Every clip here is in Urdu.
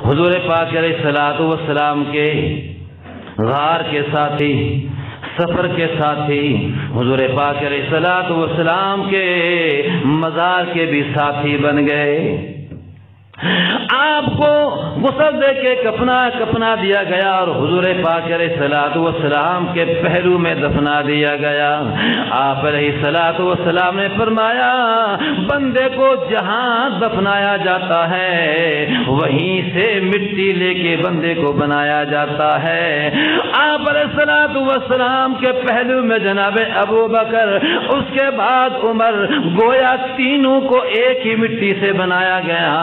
حضور پاک علیہ الصلوۃ والسلام کے غار کے ساتھی، سفر کے ساتھی، حضور پاک علیہ الصلوۃ والسلام کے مزار کے بھی ساتھی بن گئے۔ آپ کو غسل دے کے کفنا دیا گیا اور حضور پاک علیہ الصلوۃ والسلام کے پہلو میں دفنا دیا گیا۔ آپ علیہ الصلوۃ والسلام نے فرمایا بندے کو جہاں دفنایا جاتا ہے وہیں سے مٹی لے کے بندے کو بنایا جاتا ہے۔ آپ علیہ الصلوۃ والسلام کے پہلو میں جناب ابو بکر، اس کے بعد عمر، گویا تینوں کو ایک ہی مٹی سے بنایا گیا۔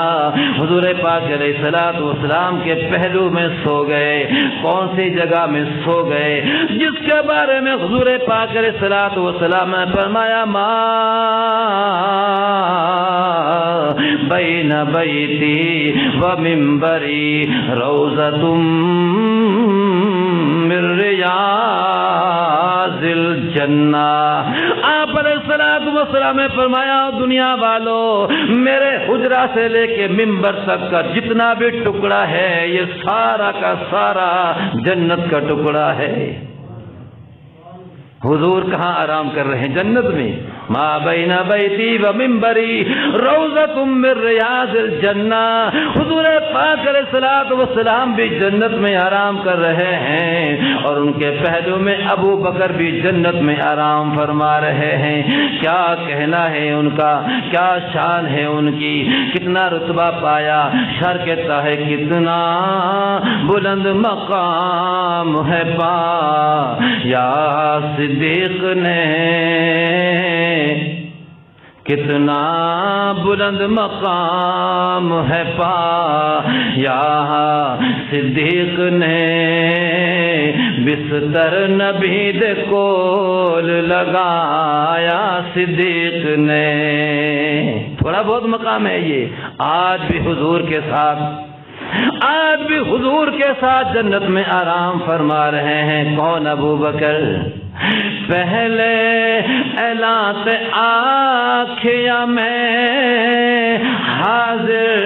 حضور پاک علیہ الصلوۃ والسلام کے پہلو میں سو گئے۔ کون سی جگہ میں سو گئے؟ جس کے بارے میں حضور پاک علیہ الصلوۃ والسلام نے فرمایا ما بین بیتی و منبری روضۃ من ریاض الجنہ۔ آپ علیہ الصلوۃ والسلام نے فرمایا دنیا والو، میرے حجرہ سے لے کے منبر تک کا جتنا بھی ٹکڑا ہے یہ سارا کا سارا جنت کا ٹکڑا ہے۔ حضور کہاں آرام کر رہے ہیں؟ جنت میں۔ ما بین بیتی و منبری روضۃ من ریاض الجنہ۔ حضور پاک علیہ الصلوۃ والسلام بھی جنت میں آرام کر رہے ہیں اور ان کے پہلو میں ابو بکر بھی جنت میں آرام فرما رہے ہیں۔ کیا کہنا ہے ان کا، کیا شان ہے ان کی، کتنا رتبہ پایا۔ شر کہتا ہے کتنا بلند مقام ہے پا یا صدیق نے، کتنا بلند مقام ہے پا یا صدیق نے، بستر نبی دے کول لگایا صدیق نے۔ تھوڑا بہت مقام ہے یہ۔ آج بھی حضور کے ساتھ جنت میں آرام فرما رہے ہیں۔ کون؟ ابو بکر۔ پہلے اعلان سے آنکھیا میں حاضر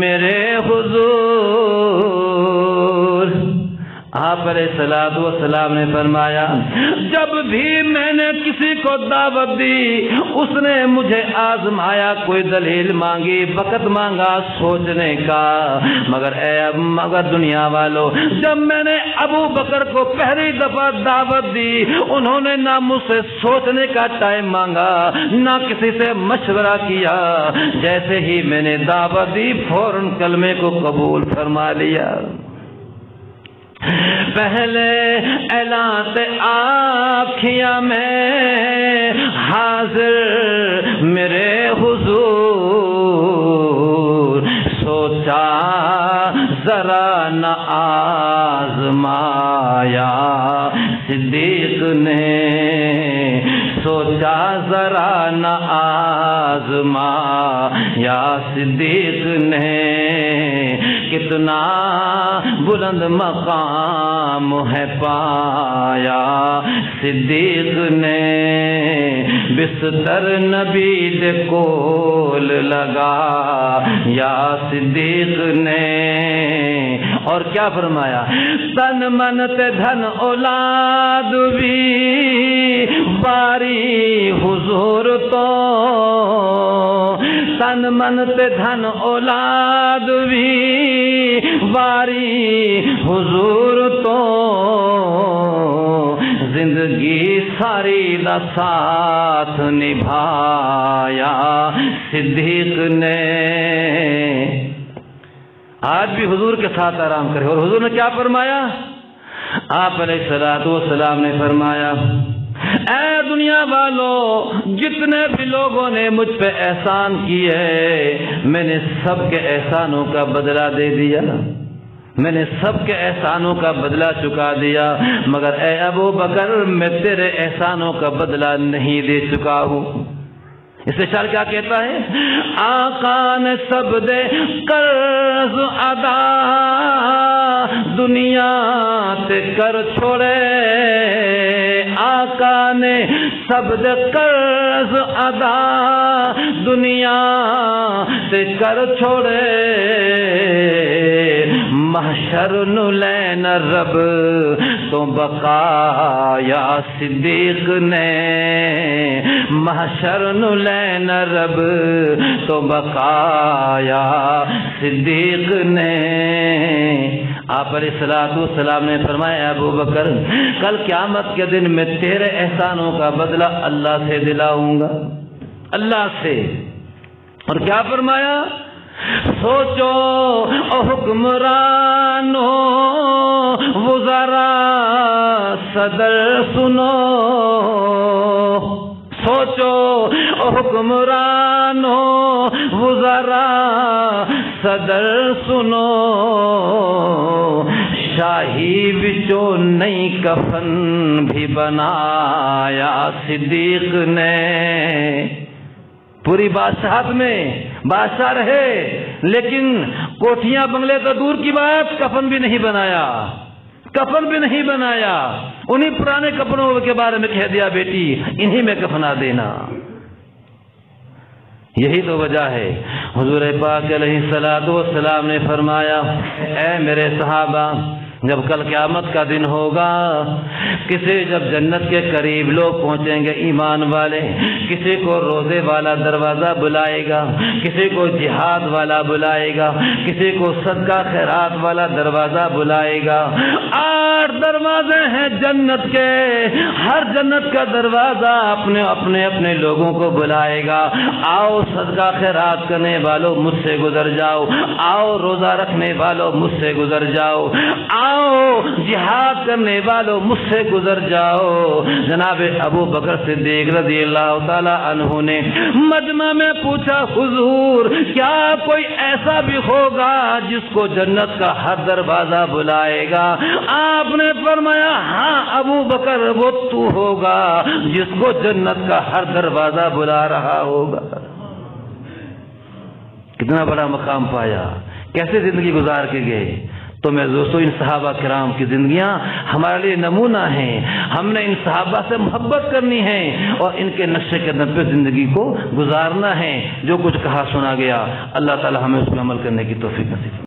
میرے حضور۔ آپ علیہ الصلوۃ والسلام نے فرمایا جب بھی میں نے کسی کو دعوت دی اس نے مجھے آزمایا، کوئی دلیل مانگی، وقت مانگا سوچنے کا، مگر دنیا والو جب میں نے ابو بکر کو پہلی دفعہ دعوت دی انہوں نے نہ مجھ سے سوچنے کا ٹائم مانگا نہ کسی سے مشورہ کیا، جیسے ہی میں نے دعوت دی فوراً کلمے کو قبول فرما لیا۔ پہلے اعلان سے آنکھیاں میں حاضر میرے حضور، سوچا ذرا نہ آزمایا صدیق نے، سوچا ذرا نہ آزمایا صدیق نے، کتنا بلند مقام ہے پایا صدیق نے، بستر نبی دے کول لگا یا صدیق نے۔ اور کیا فرمایا؟ تن من تے دھن اولاد بھی باری حضور تو، تن من تے دھن اولاد بھی باری حضور تو، زندگی ساری دا ساتھ نبھایا صدیق نے۔ آج بھی حضور کے ساتھ آرام کرے۔ اور حضور نے کیا فرمایا؟ آپ علیہ الصلوۃ والسلام نے فرمایا اے دنیا والو جتنے بھی لوگوں نے مجھ پہ احسان کیے میں نے سب کے احسانوں کا بدلہ دے دیا، میں نے سب کے احسانوں کا بدلہ چکا دیا، مگر اے ابو بکر میں تیرے احسانوں کا بدلہ نہیں دے چکا ہوں۔ اس سے شاعر کیا کہتا ہے؟ آقا نے سب دے قرض ادا دنیا تے کر چھوڑے، آقا نے سب دے قرض ادا دنیا تے کر چھوڑے، محشر نو لین رب تو بقایا صدیق نے، محشر نو لین رب تو بقایا صدیق نے۔ آپ علیہ السلام نے فرمایا ابو بکر کل قیامت کے دن میں تیرے احسانوں کا بدلہ اللہ سے دلاؤں گا، اللہ سے۔ اور کیا فرمایا؟ سوچو او حکمرانو وزراء صدر سنو، سوچو او حکمرانو وزراء صدر سنو، شاہی بچو نئی کفن بھی بنایا صدیق نے۔ پوری بادشاہت میں بادشاہ رہے لیکن کوٹھیاں بنگلے تو دور کی بات، کفن بھی نہیں بنایا، کفن بھی نہیں بنایا۔ انہی پرانے کپڑوں کے بارے میں کہہ دیا بیٹی انہی میں کفنا دینا۔ یہی تو وجہ ہے حضور پاک علیہ السلام نے فرمایا اے میرے صحابہ جب کل قیامت کا دن ہوگا، کسی جب جنت کے قریب لوگ پہنچیں گے ایمان والے، کسی کو روزے والا دروازہ بلائے گا، کسی کو جہاد والا بلائے گا، کسی کو صدقہ خیرات والا دروازہ بلائے گا۔ 8 دروازے ہیں جنت کے، ہر جنت کا دروازہ اپنے لوگوں کو بلائے گا، آؤ صدقہ خیرات کرنے والوں مجھ سے گزر جاؤ، آؤ روزہ رکھنے والوں مجھ سے گزر جاؤ، آؤ جہاد کرنے والوں مجھ سے گزر جاؤ۔ جناب ابو بکر صدیق رضی اللہ تعالی عنہ نے مجمع میں پوچھا حضور کیا کوئی ایسا بھی ہوگا جس کو جنت کا ہر دروازہ بلائے گا؟ آپ نے فرمایا ہاں ابو بکر وہ تو ہوگا جس کو جنت کا ہر دروازہ بلا رہا ہوگا۔ کتنا بڑا مقام پایا، کیسے زندگی گزار کے گئے۔ تو میں دوستو ان صحابہ کرام کی زندگیاں ہمارے لیے نمونہ ہیں، ہم نے ان صحابہ سے محبت کرنی ہے اور ان کے نقشے قدم پہ زندگی کو گزارنا ہے۔ جو کچھ کہا سنا گیا اللہ تعالی ہمیں اس پہ عمل کرنے کی توفیق نصیب